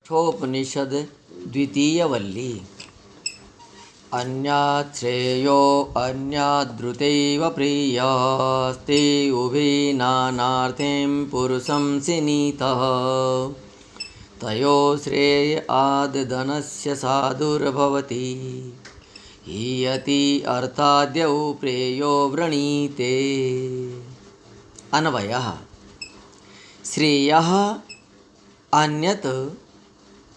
ठोपनिषद द्वितीयवल्ली। अन्यात् श्रेयो अन्याद्रुतैव प्रियास्ते उभे नानार्थिं पुरुषं सिनीतः तयो श्रेय आदधनस्य साधुर्भवति हीयति अर्थाद्यौ प्रेयो वृणीते। अन्वयः श्रेयः अन्यत्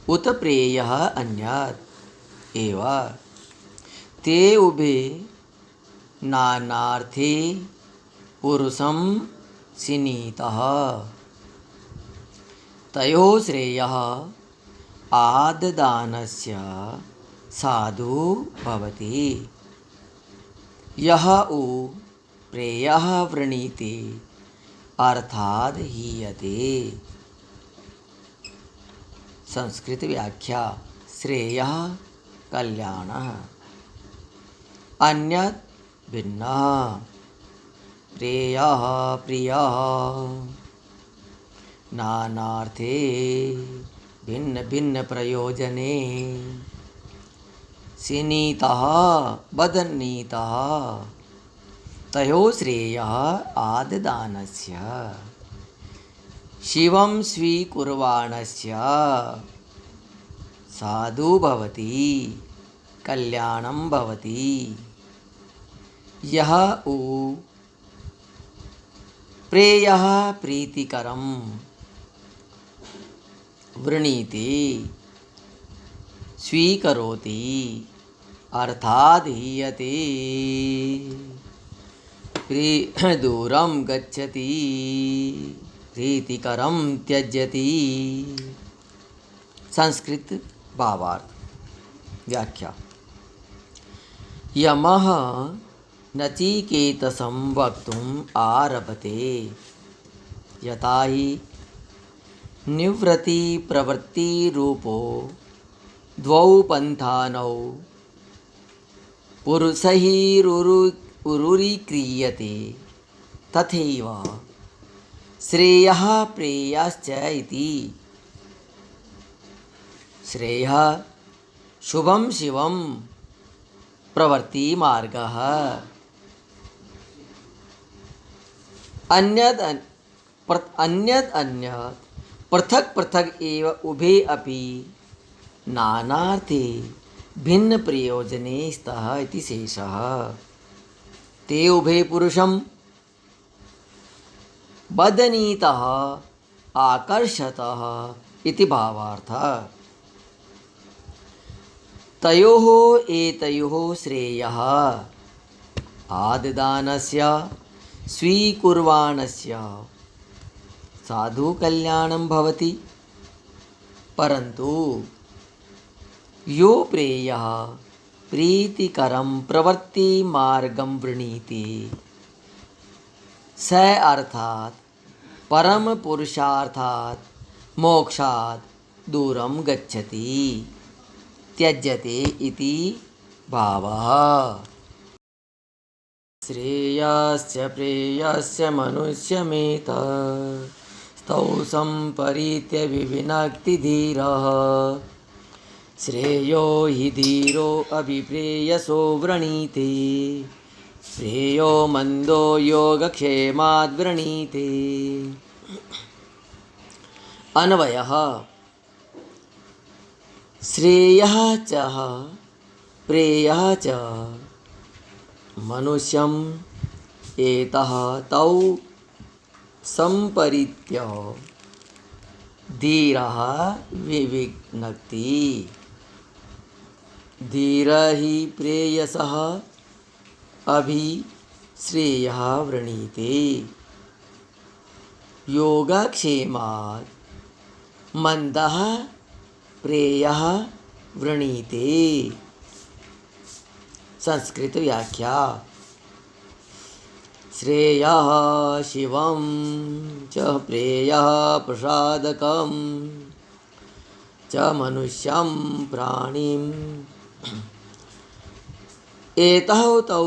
उत प्रेयः अन्यत् एव ते उभे नानार्थे पुरुषं सिनीतः तयोः श्रेयः आददानस्य साधु भवति यः उ प्रेयः वृणीते अर्थाद् हीयते। संस्कृत व्याख्या। श्रेयः कल्याणः, अन्यत् भिन्नः, प्रेयः प्रियः, नानार्थे भिन्न भिन्न प्रयोजने, सिनीतः बदनीतः तयोः श्रेयः आददानस्य शिवं स्वीकुर्वाणस्य साधु भवति कल्याणं भवति यः उ प्रेयः प्रीतिकरं वृणीते स्वीकरोति अर्थाद् हीयते दूरं गच्छति प्रीतिकरं त्यजति। संस्कृत भावार्थ व्याख्या। यमः नचिकेतसं वक्तुम् आरभते यथा हि निवृत्ति प्रवृत्ति रूपो द्वौ पन्थानौ पुरुषैरुरीक्रियते तथैव श्रेयः प्रेयश्च इति। श्रेयः शुभं शिवं प्रवृत्ति मार्गः, अन्यद् पृथक् पृथक् एव उभे अपि नानार्थे भिन्न प्रयोजने स्तः इति शेषः। ते उभे पुरुषं बदनीतः आकर्षतः इति भावार्थः। तयोः एतयोः श्रेयः आददानस्य स्वीकुर्वाणस्य साधु कल्याणं भवति परन्तु यो प्रेयः प्रीतिकरं प्रवृत्ति मार्गं वृणीते स अर्थात् परम पुरुषार्थात् मोक्षात् दूरं गच्छति त्यज्यते इति भावः। श्रेयस्य प्रेयस्य मनुष्यमेतत् स्तौ सम्परीत्य विविनक्ति धीरः श्रेयो हि धीरो अभिप्रेयसो वृणीते श्रेयो मन्दो योगक्षेमाद् वृणीते। अन्वयः श्रेयः च प्रेयः च मनुष्यम् एतः तौ सम्परीत्य धीरः विविनक्ति। धीर हि प्रेयसः अभिश्रेयः वृणीते योगक्षेमात् मन्दः प्रेयः वृणीते। संस्कृत व्याख्या। श्रेयः शिवं च प्रेयः प्रसादकं च मनुष्यं प्राणिम् एतौ तौ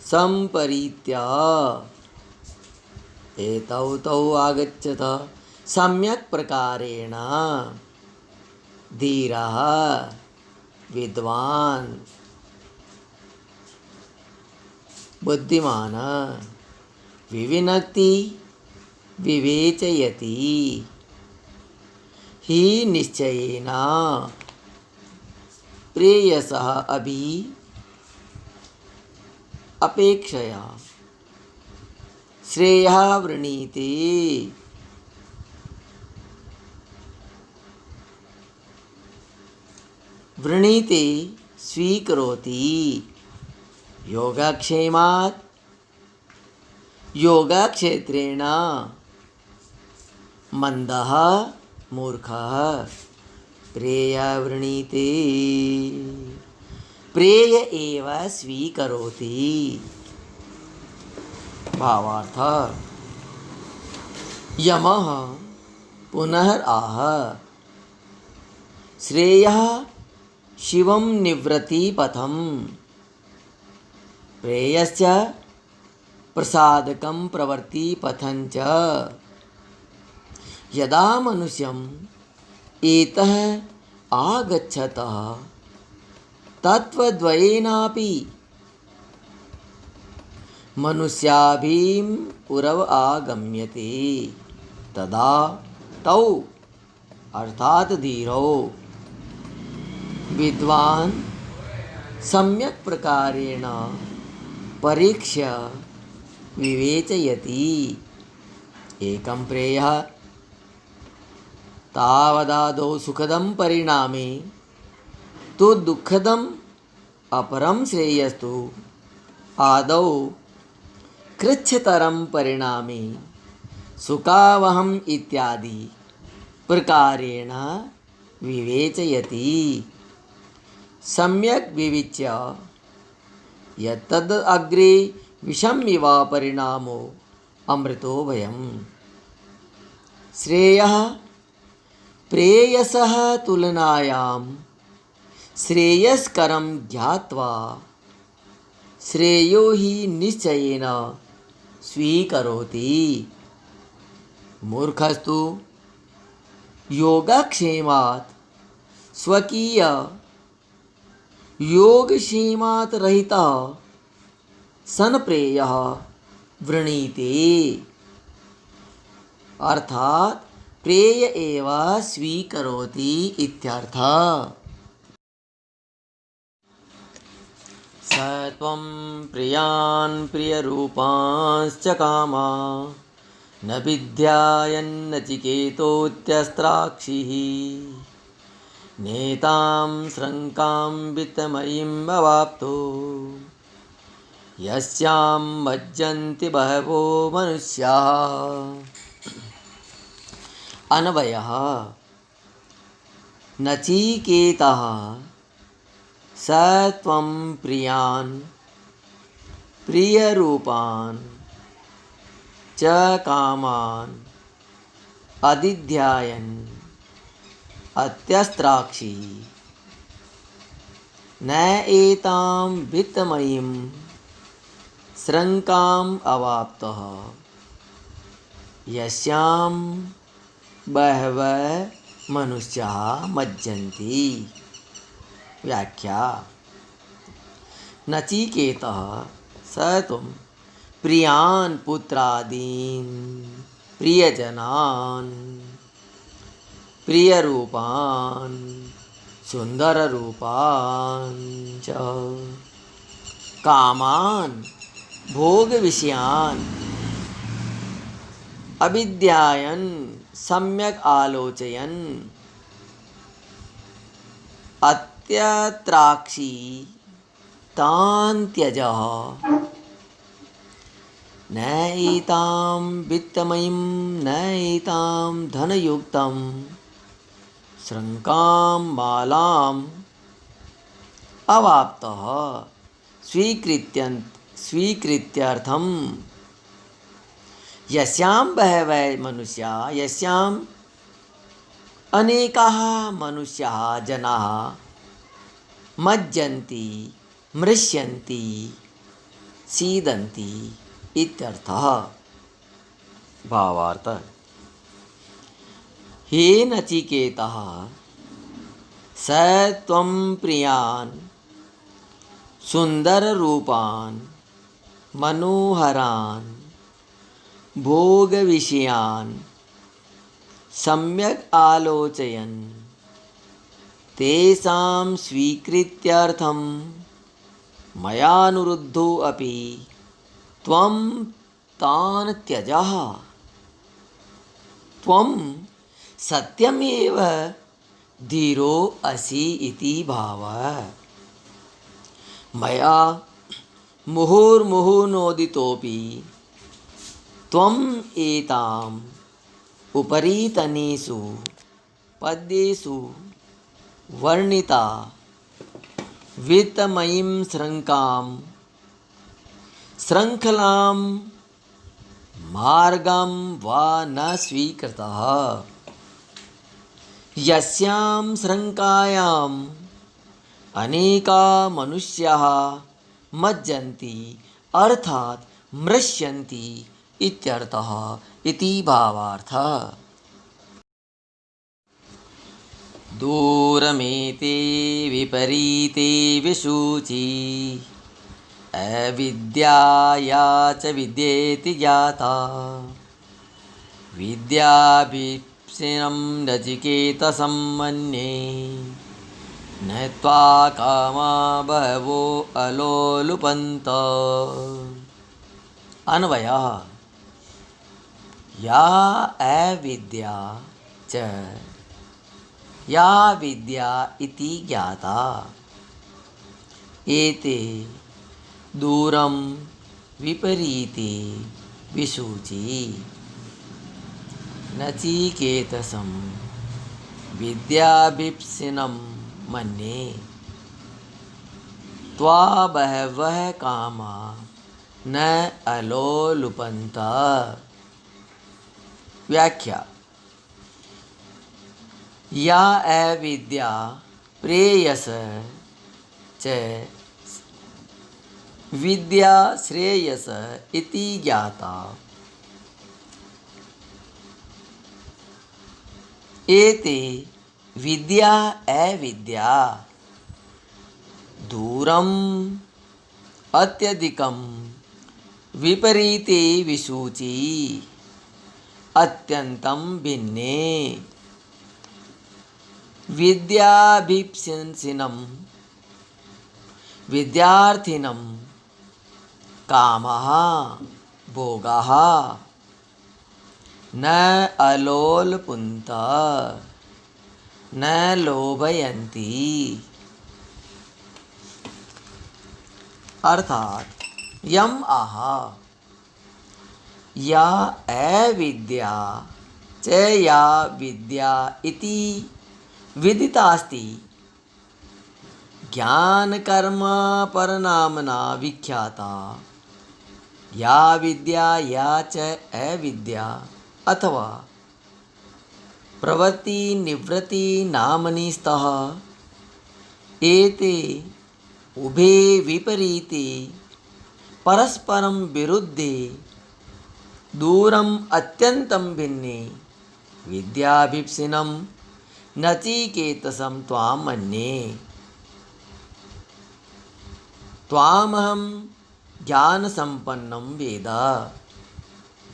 सम्परीत्य एतौ तौ आगच्छत सम्यक् प्रकारेण धीरः विद्वान् बुद्धिमान् विविनक्ति विवेचयति हि निश्चयेन प्रेयसः अभि अपेक्षया श्रेयः वृणीते वृणीते स्वीकरोति योगक्षेमात् योगक्षेत्रेण मंदः मूर्खः प्रेय वृणीते प्रेय एव स्वीकरोति। भावार्थ यमः पुनः आह श्रेयः शिवं निवृत्ति पथं प्रेयश्च प्रसादकं प्रवृत्ति पथंच यदा मनुष्यम् एतः आगच्छतः तत्त्वद्वयेनापि मनुष्याभिम् उरव आगम्यते तदा तौ अर्थात धीरो विद्वान् सम्यक् प्रकारेण परीक्ष्य विवेचयति एकं प्रेयः तावदादौ सुखदं परिणामे तु दुःखदम् अपरं श्रेयस्तु आदौ कृच्छतरं परिणामे सुखावहम् इत्यादि प्रकारेण विवेचयति सम्यक् विविच्य यत्तद् अग्रे विषमिव परिणामो अमृतो भयम् श्रेयः प्रेयसः तुलनायां श्रेयस्करं ज्ञात्वा श्रेयो हि निश्चयेन स्वीकरोति मूर्खस्तु योगक्षेमात् स्वकीय योगक्षेमात् रहितः सन प्रेयः वृणीते अर्थात प्रेय एव स्वीकरोति इत्यर्थः। स त्वं प्रियान् प्रियरूपांश्च कामा न विद्यायन्नचिकेतोऽत्यस्त्राक्षिः नेतां शृङ्कां वित्तमयीं अवाप्तो यस्यां मज्जन्ति बहवो मनुष्याः। अन्वयः नचिकेतः स त्वं प्रियान् प्रियरूपान् च कामान् अदिध्यायन् अत्यस्त्राक्षी न एतां वित्तमयीं शृङ्काम् अवाप्तः यस्यां बहवः मनुष्याः मज्जन्ति। व्याख्या नचिकेतः स त्वं प्रियान् पुत्रादीन् प्रियजनान् प्रियरूपान् सुन्दररूपान् च कामान् भोगविषयान् अविद्यायन् सम्यक् आलोचयन् अत्यत्राक्षी तान् त्यजः न एतां वित्तमयीं न एतां धनयुक्तं शृङ्कां मालाम् अवाप्तः स्वीकृत्यर्थं यस्यां बहवः मनुष्याः यस्याम् अनेकाः मनुष्याः जनाः मज्जन्ति मृष्यन्ति सीदन्ति इत्यर्थः। भावार्थ हे नचिकेतः स त्वं प्रियान् सुन्दररूपान् मनोहरान् भोगविषयान् सम्यक् आलोचयन् तेषां स्वीकृत्यर्थं मयानुरुद्धो अपि त्वं तान् त्यजः। त्वं सत्यमेव धीरो असि इति भावः। मया मुहुर्मुहुर्नोदितोऽपि त्वम् एताम् उपरितनेषु पद्येषु वर्णिता वित्तमयीं शृङ्खलां मार्गं वा न स्वीकृतः। यस्यां शृङ्खलायाम् अनेका मनुष्याः मज्जन्ति अर्थात् मृष्यन्ति इत्यर्थः इति भावार्थः। दूरमेते विपरीते विशुचि अविद्याया च विद्येति ज्ञाता विद्याभीप्सितं नचिकेतसं मन्ये न त्वा कामा बहवो अलोलुपन्त। अन्वयः या अविद्या च या विद्या इति ज्ञाता एते दूरं विपरीते विशुचि नचिकेतसं विद्याभीप्सितं मन्ये त्वा बहवः कामा न अलोलुपन्त। व्याख्या या अविद्या प्रेयस च विद्या श्रेयस इति ज्ञाता एते विद्या अविद्या दूरम् अत्यधिकं विपरीते विशुचि अत्यन्तं भिन्ने विद्याभीप्सिनं विद्यार्थिनं कामः भोगः न अलोलुपन्त न लोभयन्ति। अर्थात यम आह या अविद्या च या विद्या इति विदितास्ति ज्ञानकर्मा परनामना विख्याता या विद्या या च अविद्या अथवा प्रवृत्ति निवृत्ति नामनि स्तः एते उभे विपरीते परस्परं विरुद्धे दूरम् अत्यन्तं भिन्ने विद्याभीप्सिनं नचिकेतसं त्वां मन्ये। त्वामहं ज्ञानसम्पन्नं वेद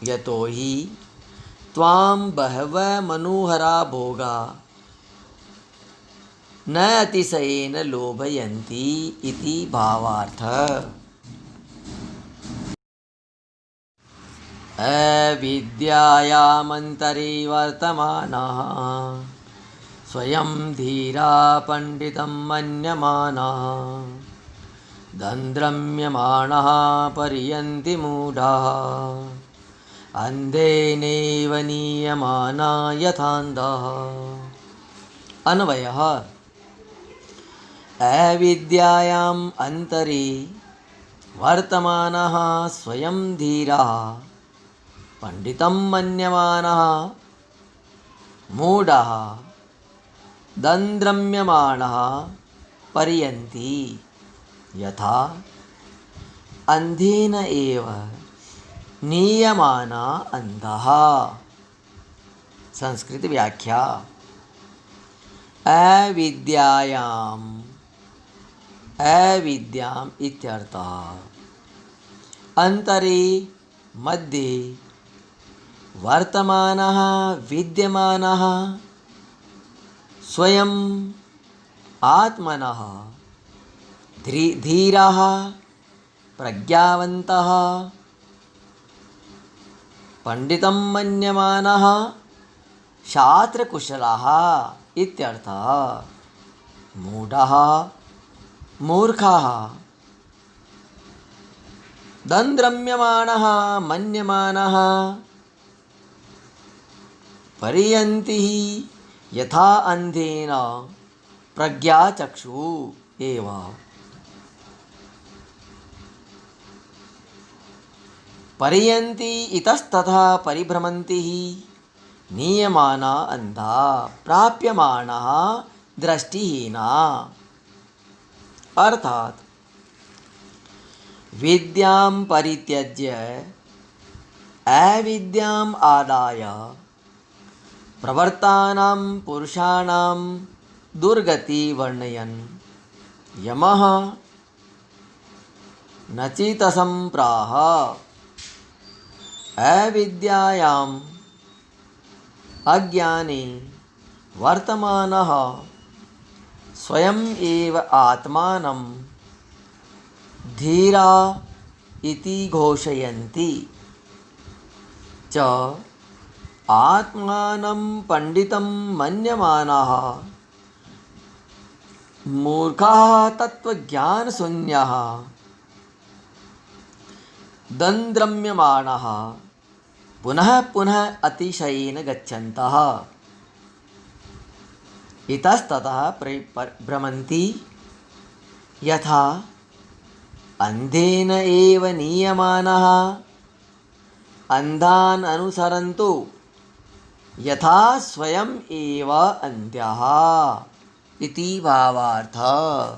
यतो हि त्वां बहवः मनोहरा भोगा न अतिशयेन लोभयन्ति इति भावार्थः। अविद्यायामन्तरे वर्तमानः स्वयं धीरा पण्डितं मन्यमानः दन्द्रम्यमाणः पर्यन्ति मूढाः अन्धेनैव नीयमाना यथान्धः। अन्वयः अविद्यायाम् अन्तरे वर्तमानः स्वयं धीरः पंडितं मन्यमानः मूढः दन्द्रम्यमाणः पर्यन्ति यथा अंधेन एव नीयमाना अंधः। संस्कृत व्याख्या अविद्याम् इत्यर्थः। अंतरे मध्ये वर्तमानः विद्यमानः स्वयं आत्मनः धीरः प्रज्ञावन्तः पंडितं मन्यमानः शास्त्रकुशलः इत्यर्थः। मूढः मूर्खः दन्द्रम्यमाणः मन्यमानः परियन्तिः यथा अंधेन प्रज्ञाचक्षुः एव। परियन्ति इतस्ततः परिभ्रमन्ति नीयमाना अंधा प्राप्यमाना दृष्टिहीना। अर्थात विद्यां परित्यज्य अविद्याम् आदाय प्रवर्तानां पुरुषाणां दुर्गति वर्णयन् यमः नचितसं प्राह। अविद्यायाम् अज्ञाने वर्तमानः स्वयं एव आत्मानं धीरा इति घोषयन्ति च आत्मानं पंडितं मन्यमानः मूर्खः तत्त्वज्ञानशून्यः दन्द्रम्यमाणः पुनः पुनः अतिशयेन गच्छन्तः इतस्ततः भ्रमन्ति यथा अंधेन एव नीयमानः अंधान् अनुसरन्तु यथा स्वयं एव अंधः इति भावार्थः।